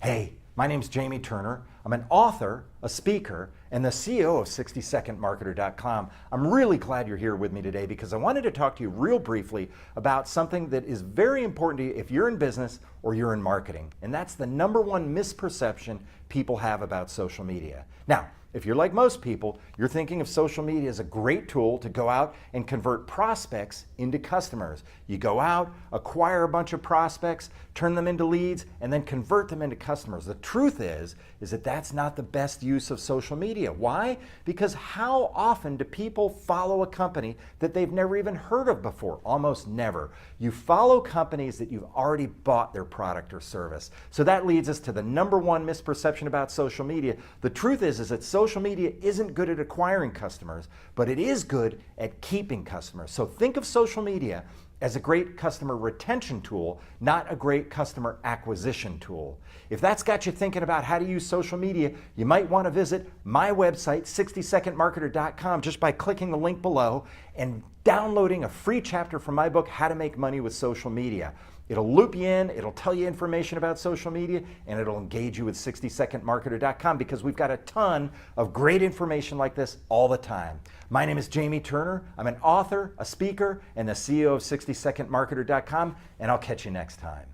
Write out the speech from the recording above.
Hey, my name's Jamie Turner. I'm an author, a speaker, and the CEO of 60secondmarketer.com. I'm really glad you're here with me today because I wanted to talk to you real briefly about something that is very important to you if you're in business or you're in marketing, and that's the number one misperception people have about social media. Now, if you're like most people, you're thinking of social media as a great tool to go out and convert prospects into customers. You go out, acquire a bunch of prospects, turn them into leads, and then convert them into customers. The truth is that that's not the best use of social media. Why? Because how often do people follow a company that they've never even heard of before? Almost never. You follow companies that you've already bought their product or service. So that leads us to the number one misperception about social media. The truth is that social media isn't good at acquiring customers, but it is good at keeping customers. So think of social media as a great customer retention tool, not a great customer acquisition tool. If that's got you thinking about how to use social media, you might want to visit my website, 60secondmarketer.com, just by clicking the link below and downloading a free chapter from my book, How to Make Money with Social Media. It'll loop you in, it'll tell you information about social media, and it'll engage you with 60secondmarketer.com because we've got a ton of great information like this all the time. My name is Jamie Turner. I'm an author, a speaker, and the CEO of 60secondmarketer.com, and I'll catch you next time.